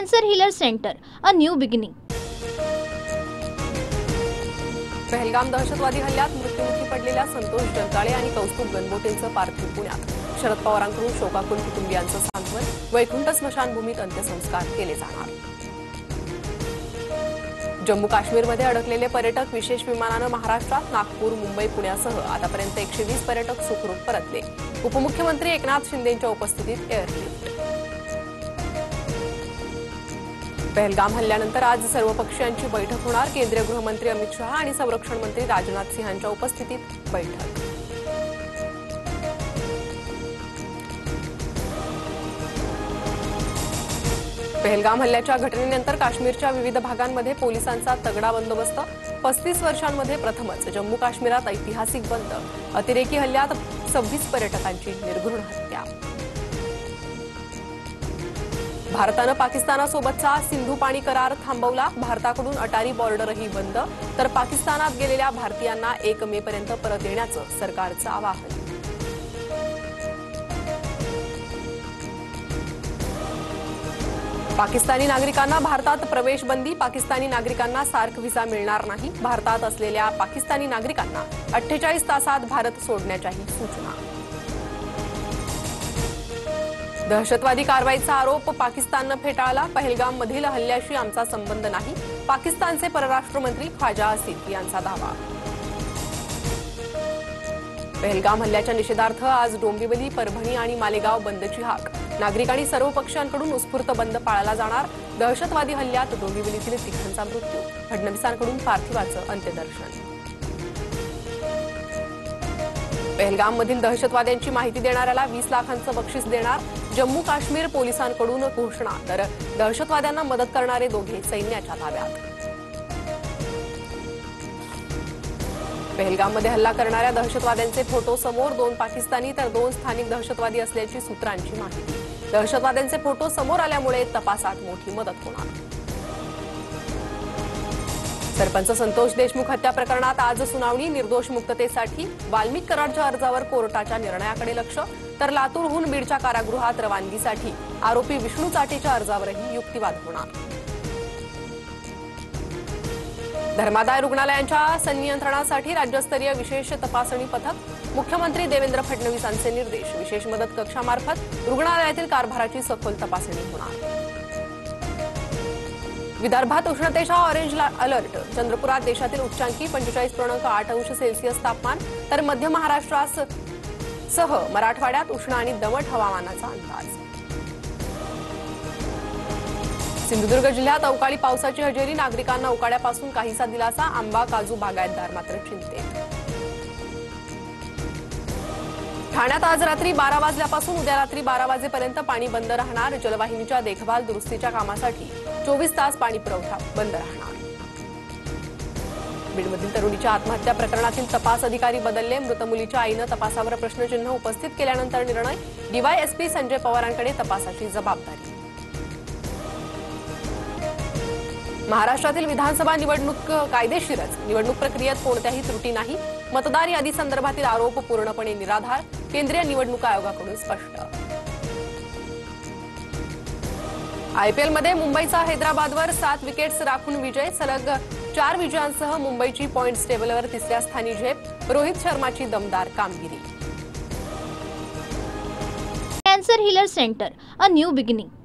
Cancer Healer Center, a new beginning. Pahalgam दहशतवादी हल्ल्यात मृत्युमुखी पडलेल्या संतोष जगदाळे आणि कौस्तुभ गणबोटेंचं पार्थिव पुण्यात शरद पवारांकडून शोकाकुल कुटुंबियांचं सांत्वन, वैकुंठ स्मशानभूमीत अंत्यसंस्कार केले जाणार. जम्मू काश्मीरमध्ये अडकलेले पर्यटक विशेष विमानानं महाराष्ट्रात नागपूर, मुंबई, पुण्यासह आतापर्यंत 120 पर्यटक सुखरूप परतले. उपमुख्यमंत्री एकनाथ शिंदेंच्या उपस्थितीत एअरलिफ्ट. पहलगाम हल्ल्यानंतर आज सर्वपक्षीयांची बैठक होणार. केंद्रीय गृहमंत्री अमित शहा आणि संरक्षण मंत्री राजनाथ सिंहांच्या उपस्थितीत बैठक. पहलगाम हल्ल्याच्या घटनेनंतर काश्मीरच्या विविध भागांमध्ये पोलिसांचा तगडा बंदोबस्त. 35 वर्षांमध्ये प्रथमच जम्मू काश्मीरात ऐतिहासिक बंद. अतिरेकी हल्ल्यात 26 पर्यटकांची निर्घृण हत्या. भारतानं पाकिस्तानासोबतचा सिंधू पाणी करार थांबवला. भारताकडून अटारी बॉर्डरही बंद. तर पाकिस्तानात गेलेल्या भारतीयांना 1 मे पर्यंत परत येण्याचं सरकारचं आवाहन. पाकिस्तानी नागरिकांना भारतात प्रवेश बंदी. पाकिस्तानी नागरिकांना सार्क व्हिसा मिळणार नाही. भारतात असलेल्या पाकिस्तानी नागरिकांना 48 तासात भारत सोडण्याच्याही सूचना. दहशतवादी कारवाईचा आरोप पाकिस्ताननं फेटाळला. पहलगाममधील हल्ल्याशी आमचा संबंध नाही, पाकिस्तानचे परराष्ट्र मंत्री ख्वाजा आसिफ यांचा दावा. पहलगाम हल्ल्याच्या निषेधार्थ आज डोंबिवली, परभणी आणि मालेगाव बंदची हाक. नागरिक आणि सर्व पक्षांकडून उत्स्फूर्त बंद पाळला जाणार. दहशतवादी हल्ल्यात डोंबिवलीतील 3 मृत्यू. फडणवीसांकडून पार्थिवाचं अंत्यदर्शन. पहलगाममधील दहशतवाद्यांची माहिती देणाऱ्याला 20 लाखांचं बक्षीस देणार. जम्मू काश्मीर पोलिसांकडून घोषणा. तर दहशतवाद्यांना मदत करणारे दोघे सैन्याच्या ताब्यात. पहलगाममध्ये हल्ला करणाऱ्या दहशतवाद्यांचे फोटो समोर. 2 पाकिस्तानी तर 2 स्थानिक दहशतवादी असल्याची सूत्रांची माहिती. दहशतवाद्यांचे फोटो समोर आल्यामुळे तपासात मोठी मदत होणार. सरपंच संतोष देशमुख हत्या प्रकरणात आज सुनावणी. निर्दोष मुक्ततेसाठी वाल्मिक कराडच्या अर्जावर कोर्टाच्या निर्णयाकडे लक्ष. तर लातूरहून बीडच्या कारागृहात रवानगीसाठी आरोपी विष्णू चाटेच्या अर्जावरही युक्तिवाद होणार. धर्मादाय रुग्णालयांच्या संनियंत्रणासाठी राज्यस्तरीय विशेष तपासणी पथक. मुख्यमंत्री देवेंद्र फडणवीसांचे निर्देश. विशेष मदत कक्षामार्फत रुग्णालयातील कारभाराची सखोल तपासणी होणार. विदर्भात उष्णतेचा ऑरेंज अलर्ट. चंद्रपुरात देशातील उच्चांकी 45.8 तापमान. तर मध्य महाराष्ट्रासह मराठवाड्यात उष्ण आणि दमट हवामानाचा अंदाज. सिंधुदुर्ग जिल्ह्यात अवकाळी पावसाची हजेरी. नागरिकांना उकाड्यापासून काहीसा दिलासा. आंबा, काजू बागायतदार मात्र चिंतेत. ठाण्यात आज रात्री 12 वाजल्यापासून उद्या रात्री 12 वाजेपर्यंत पाणी बंद राहणार. जलवाहिनीच्या देखभाल दुरुस्तीच्या कामासाठी 24 तास पाणी पुरवठा बंद राहणार. बीडमधील तरुणीच्या आत्महत्या प्रकरणातील तपास अधिकारी बदलले. मृत मुलीच्या आईनं तपासावर प्रश्नचिन्ह उपस्थित केल्यानंतर निर्णय. डीवायएसपी संजय पवारांकडे तपासाची जबाबदारी. महाराष्ट्रातील विधानसभा निवडणूक कायदेशीरच. निवडणूक प्रक्रियेत कोणत्याही त्रुटी नाही. मतदार यादी संदर्भातील आरोप पूर्णपणे निराधार. केंद्रीय निवडणूक आयोगाकडून स्पष्ट. आयपीएलमध्ये मुंबईचा हैदराबादवर 7 विकेट्स राखून विजय. सलग 4 विजयांसह मुंबईची पॉइंट्स टेबलवर 3ऱ्या स्थानी झेप. रोहित शर्माची दमदार कामगिरी. Cancer Healer Center, a new beginning.